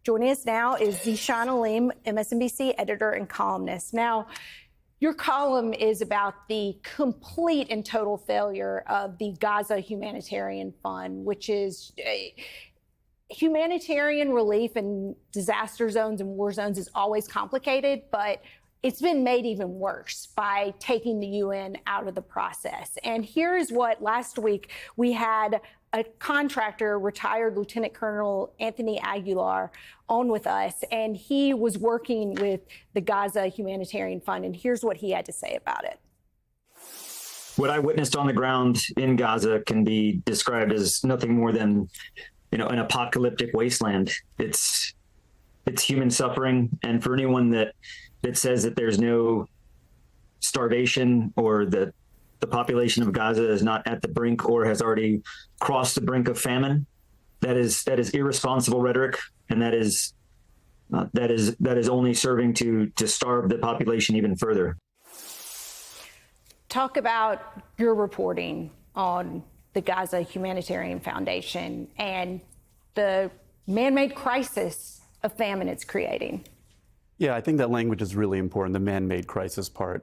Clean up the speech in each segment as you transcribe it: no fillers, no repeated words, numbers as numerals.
Joining us now is Zeeshan Aleem, MSNBC editor and columnist. Now, your column is about the complete and total failure of the Gaza Humanitarian Fund, which is humanitarian relief in disaster zones and war zones is always complicated, but it's been made even worse by taking the UN out of the process. And here's what last week we had a contractor, retired Lieutenant Colonel Anthony Aguilar, on with us, and he was working with the Gaza Humanitarian Fund, and here's what he had to say about it. What I witnessed on the ground in Gaza can be described as nothing more than, an apocalyptic wasteland. It's human suffering, and for anyone that says that there's no starvation or that the population of Gaza is not at the brink or has already crossed the brink of famine, that is irresponsible rhetoric, and that is only serving to starve the population even further. Talk about your reporting on the Gaza Humanitarian Foundation and the man-made crisis of famine it's creating. Yeah, I think that language is really important, the man-made crisis part.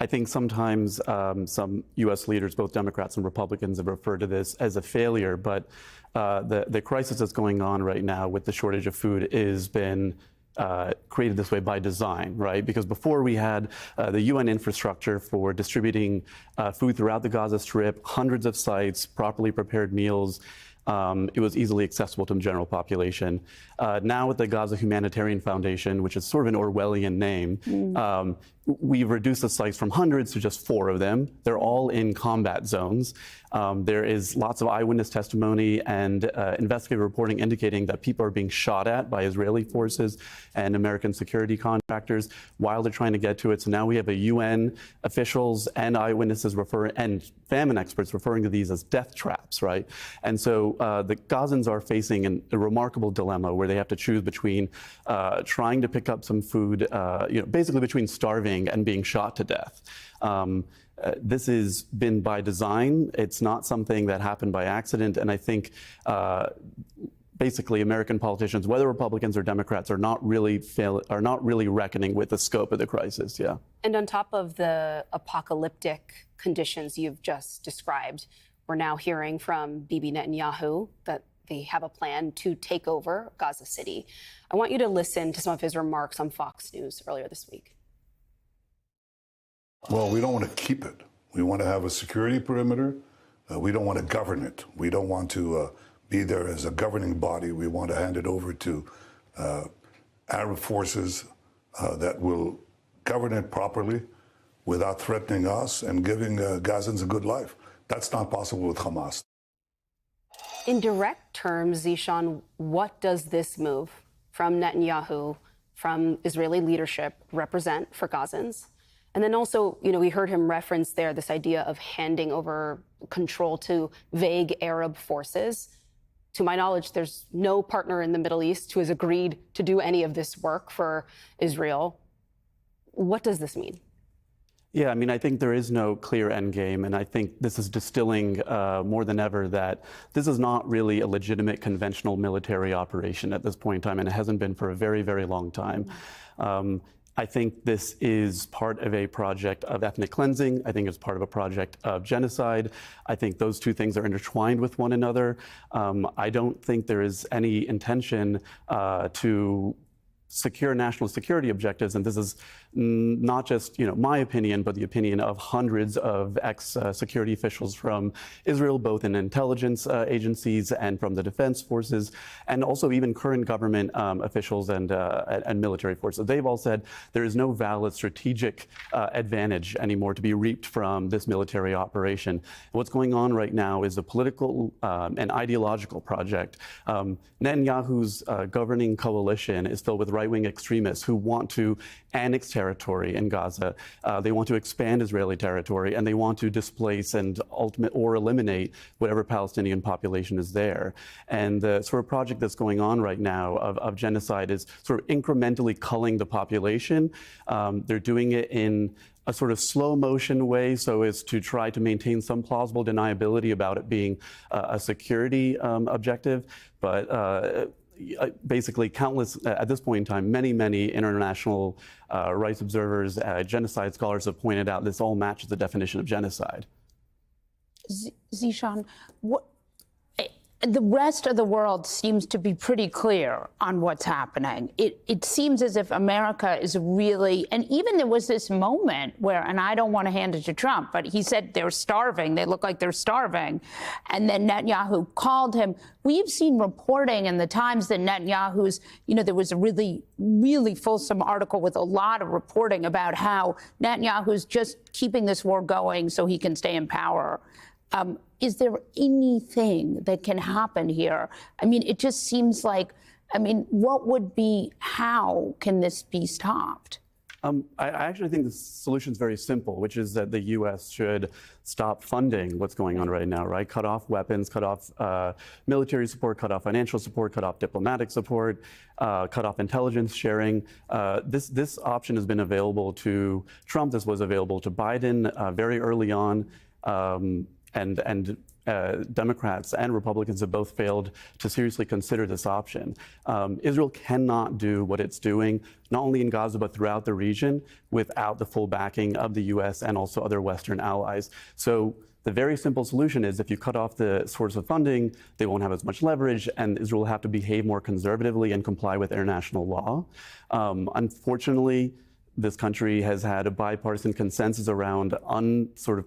I think sometimes some U.S. leaders, both Democrats and Republicans, have referred to this as a failure, but the crisis that's going on right now with the shortage of food has been created this way by design, right? Because before we had the UN infrastructure for distributing food throughout the Gaza Strip, hundreds of sites, properly prepared meals. It was easily accessible to the general population. Now with the Gaza Humanitarian Foundation, which is sort of an Orwellian name, we've reduced the sites from hundreds to just 4 of them. They're all in combat zones. There is lots of eyewitness testimony and investigative reporting indicating that people are being shot at by Israeli forces and American security contractors while they're trying to get to it. So now we have a UN officials and eyewitnesses and famine experts referring to these as death traps, right? And so the Gazans are facing a remarkable dilemma where they have to choose between trying to pick up some food, basically between starving and being shot to death. This has been by design. It's not something that happened by accident. And I think basically American politicians, whether Republicans or Democrats, are not really reckoning with the scope of the crisis. Yeah. And on top of the apocalyptic conditions you've just described, we're now hearing from Bibi Netanyahu that they have a plan to take over Gaza City. I want you to listen to some of his remarks on Fox News earlier this week. Well, we don't want to keep it. We want to have a security perimeter. We don't want to govern it. We don't want to be there as a governing body. We want to hand it over to Arab forces that will govern it properly without threatening us and giving Gazans a good life. That's not possible with Hamas. In direct terms, Zeeshan, what does this move from Netanyahu, from Israeli leadership, represent for Gazans? And then also, we heard him reference there this idea of handing over control to vague Arab forces. To my knowledge, there's no partner in the Middle East who has agreed to do any of this work for Israel. What does this mean? Yeah, I think there is no clear end game, and I think this is distilling more than ever that this is not really a legitimate conventional military operation at this point in time, and it hasn't been for a very, very long time. I think this is part of a project of ethnic cleansing. I think it's part of a project of genocide. I think those two things are intertwined with one another. I don't think there is any intention to secure national security objectives, and this is not just my opinion, but the opinion of hundreds of ex-security officials from Israel, both in intelligence agencies and from the defense forces, and also even current government officials and military forces. They've all said there is no valid strategic advantage anymore to be reaped from this military operation. What's going on right now is a political and ideological project. Netanyahu's governing coalition is filled with right-wing extremists who want to annex territory in Gaza. They want to expand Israeli territory, and they want to displace and eliminate whatever Palestinian population is there. And the sort of project that's going on right now of genocide is sort of incrementally culling the population. They're doing it in a sort of slow motion way so as to try to maintain some plausible deniability about it being a security objective. But basically countless, at this point in time, many international rights observers, genocide scholars have pointed out this all matches the definition of genocide. Zishan, the rest of the world seems to be pretty clear on what's happening. It seems as if America is really, and even there was this moment where, and I don't want to hand it to Trump, but he said they're starving, they look like they're starving. And then Netanyahu called him. We've seen reporting in the Times that Netanyahu's, there was a really fulsome article with a lot of reporting about how Netanyahu's just keeping this war going so he can stay in power. Is there anything that can happen here? I mean, it just seems like, how can this be stopped? I actually think the solution is very simple, which is that the U.S. should stop funding what's going on right now, right? Cut off weapons, cut off military support, cut off financial support, cut off diplomatic support, cut off intelligence sharing. This option has been available to Trump. This was available to Biden very early on. And Democrats and Republicans have both failed to seriously consider this option. Israel cannot do what it's doing, not only in Gaza, but throughout the region, without the full backing of the U.S. and also other Western allies. So the very simple solution is if you cut off the source of funding, they won't have as much leverage, and Israel will have to behave more conservatively and comply with international law. Unfortunately, this country has had a bipartisan consensus around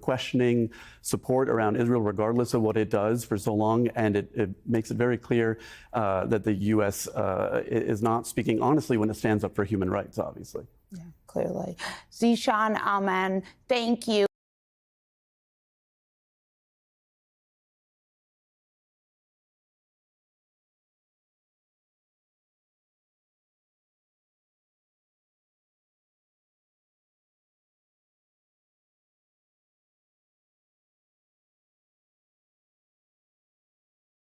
questioning support around Israel, regardless of what it does for so long. And it makes it very clear that the U.S. Is not speaking honestly when it stands up for human rights, obviously. Yeah, clearly. Zishan Aman, thank you.